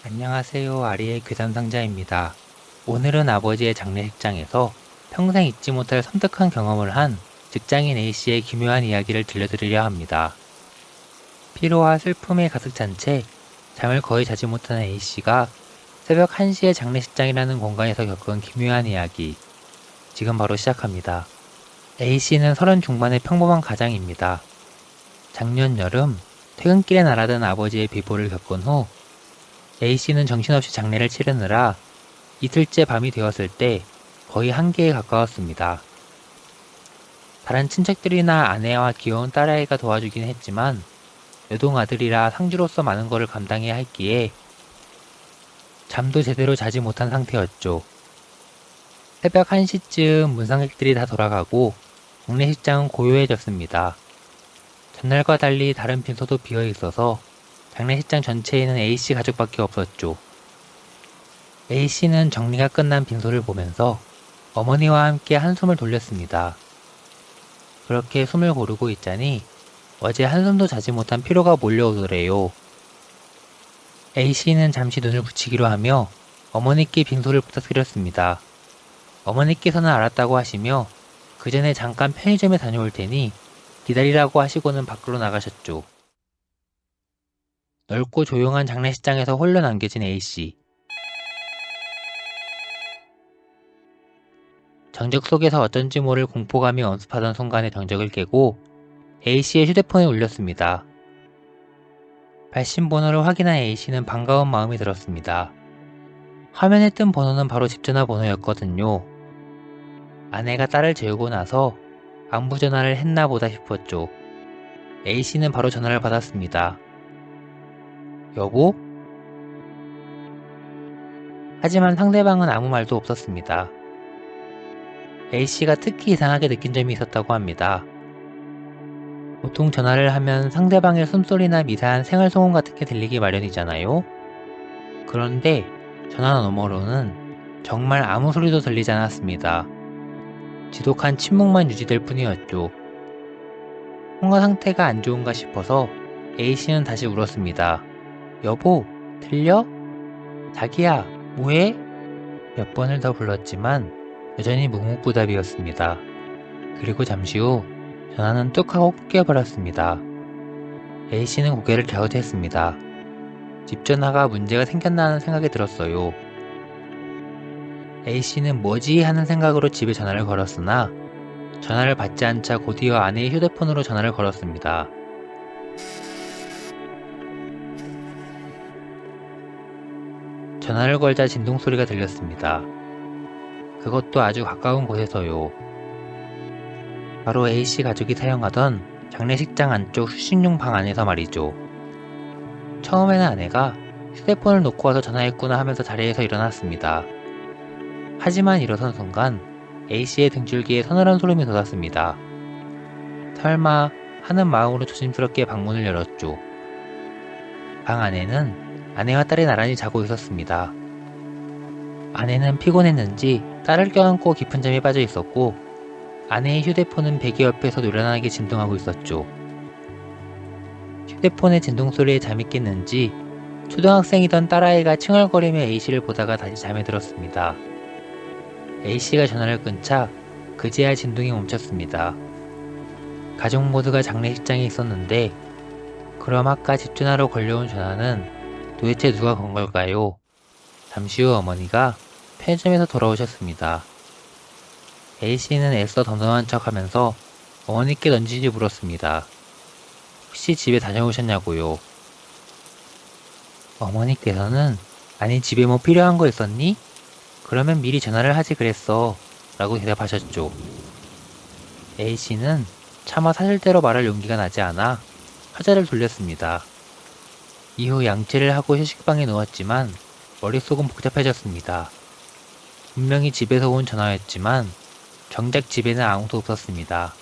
안녕하세요. 아리의 괴담상자입니다. 오늘은 아버지의 장례식장에서 평생 잊지 못할 섬뜩한 경험을 한 직장인 A씨의 기묘한 이야기를 들려드리려 합니다. 피로와 슬픔에 가득 찬 채 잠을 거의 자지 못하는 A씨가 새벽 1시에 장례식장이라는 공간에서 겪은 기묘한 이야기. 지금 바로 시작합니다. A씨는 30 중반의 평범한 가장입니다. 작년 여름 퇴근길에 날아든 아버지의 비보를 겪은 후 A씨는 정신없이 장례를 치르느라 이틀째 밤이 되었을 때 거의 한계에 가까웠습니다. 다른 친척들이나 아내와 귀여운 딸아이가 도와주긴 했지만 외동아들이라 상주로서 많은 것을 감당해야 했기에 잠도 제대로 자지 못한 상태였죠. 새벽 1시쯤 문상객들이 다 돌아가고 장례식장은 고요해졌습니다. 전날과 달리 다른 빈소도 비어 있어서 장례식장 전체에는 A씨 가족밖에 없었죠. A씨는 정리가 끝난 빈소를 보면서 어머니와 함께 한숨을 돌렸습니다. 그렇게 숨을 고르고 있자니 어제 한숨도 자지 못한 피로가 몰려오더래요. A씨는 잠시 눈을 붙이기로 하며 어머니께 빈소를 부탁드렸습니다. 어머니께서는 알았다고 하시며 그 전에 잠깐 편의점에 다녀올 테니 기다리라고 하시고는 밖으로 나가셨죠. 넓고 조용한 장례식장에서 홀로 남겨진 A씨. 정적 속에서 어쩐지 모를 공포감이 엄습하던 순간의 정적을 깨고 A씨의 휴대폰에 울렸습니다. 발신 번호를 확인한 A씨는 반가운 마음이 들었습니다. 화면에 뜬 번호는 바로 집 전화 번호였거든요. 아내가 딸을 재우고 나서 안부 전화를 했나 보다 싶었죠. A씨는 바로 전화를 받았습니다. 여보? 하지만 상대방은 아무 말도 없었습니다. A씨가 특히 이상하게 느낀 점이 있었다고 합니다. 보통 전화를 하면 상대방의 숨소리나 미세한 생활소음 같은 게 들리기 마련이잖아요. 그런데 전화 너머로는 정말 아무 소리도 들리지 않았습니다. 지독한 침묵만 유지될 뿐이었죠. 통화 상태가 안 좋은가 싶어서 A씨는 다시 울었습니다. 여보, 들려? 자기야, 뭐해? 몇 번을 더 불렀지만 여전히 묵묵부답이었습니다. 그리고 잠시 후 전화는 뚝 하고 끊겨버렸습니다. A씨는 고개를 갸웃했습니다. 집 전화가 문제가 생겼나 하는 생각이 들었어요. A씨는 뭐지 하는 생각으로 집에 전화를 걸었으나 전화를 받지 않자 곧이어 아내의 휴대폰으로 전화를 걸었습니다. 전화를 걸자 진동소리가 들렸습니다. 그것도 아주 가까운 곳에서요. 바로 A씨 가족이 사용하던 장례식장 안쪽 휴식용 방 안에서 말이죠. 처음에는 아내가 휴대폰을 놓고 와서 전화했구나 하면서 자리에서 일어났습니다. 하지만 일어선 순간 A씨의 등줄기에 서늘한 소름이 돋았습니다. 설마 하는 마음으로 조심스럽게 방문을 열었죠. 방 안에는 아내와 딸이 나란히 자고 있었습니다. 아내는 피곤했는지 딸을 껴안고 깊은 잠에 빠져 있었고 아내의 휴대폰은 베개 옆에서 노련하게 진동하고 있었죠. 휴대폰의 진동소리에 잠이 깼는지 초등학생이던 딸아이가 칭얼거리며 A씨를 보다가 다시 잠에 들었습니다. A씨가 전화를 끊자 그제야 진동이 멈췄습니다. 가족 모두가 장례식장에 있었는데 그럼 아까 집 전화로 걸려온 전화는 도대체 누가 건 걸까요? 잠시 후 어머니가 편의점에서 돌아오셨습니다. A씨는 애써 덤덤한 척 하면서 어머니께 넌지시 물었습니다. 혹시 집에 다녀오셨냐고요? 어머니께서는 아니 집에 뭐 필요한 거 있었니? 그러면 미리 전화를 하지 그랬어 라고 대답하셨죠. A씨는 차마 사실대로 말할 용기가 나지 않아 화제를 돌렸습니다. 이후 양치를 하고 휴식방에 누웠지만 머릿속은 복잡해졌습니다. 분명히 집에서 온 전화였지만 정작 집에는 아무도 없었습니다.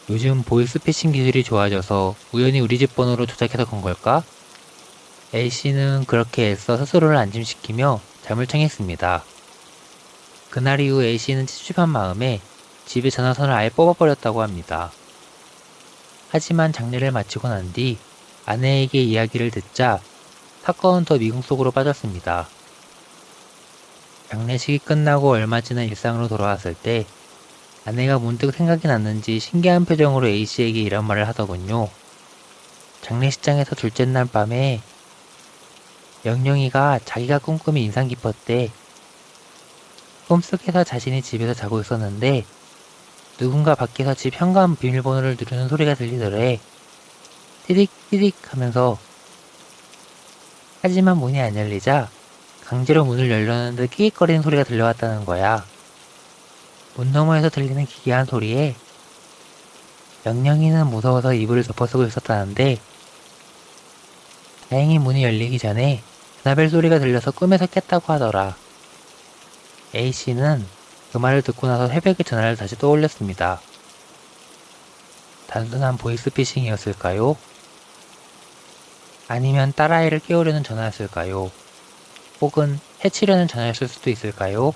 요즘 보이스피싱 기술이 좋아져서 우연히 우리 집 번호로 조작해서 건 걸까? A씨는 그렇게 애써 스스로를 안심시키며 잠을 청했습니다. 그날 이후 A씨는 찝찝한 마음에 집에 전화선을 아예 뽑아버렸다고 합니다. 하지만 장례를 마치고 난 뒤 아내에게 이야기를 듣자 사건은 더 미궁 속으로 빠졌습니다. 장례식이 끝나고 얼마 지난 일상으로 돌아왔을 때 아내가 문득 생각이 났는지 신기한 표정으로 A씨에게 이런 말을 하더군요. 장례식장에서 둘째 날 밤에 영영이가 자기가 꾼 꿈이 인상 깊었대. 꿈속에서 자신이 집에서 자고 있었는데 누군가 밖에서 집 현관 비밀번호를 누르는 소리가 들리더래. 띠릭띠릭 하면서. 하지만 문이 안 열리자 강제로 문을 열려는데 끼익거리는 소리가 들려왔다는 거야. 문 너머에서 들리는 기괴한 소리에 영영이는 무서워서 이불을 덮어쓰고 있었다는데 다행히 문이 열리기 전에 전화벨 소리가 들려서 꿈에서 깼다고 하더라. A씨는 그 말을 듣고 나서 새벽에 전화를 다시 떠올렸습니다. 단순한 보이스피싱이었을까요? 아니면 딸아이를 깨우려는 전화였을까요? 혹은 해치려는 전화였을 수도 있을까요?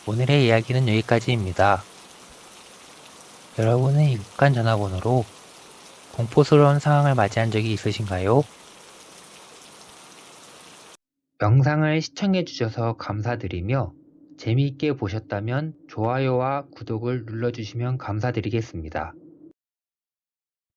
오늘의 이야기는 여기까지입니다. 여러분의 익숙한 전화번호로 공포스러운 상황을 맞이한 적이 있으신가요? 영상을 시청해주셔서 감사드리며 재미있게 보셨다면 좋아요와 구독을 눌러주시면 감사드리겠습니다.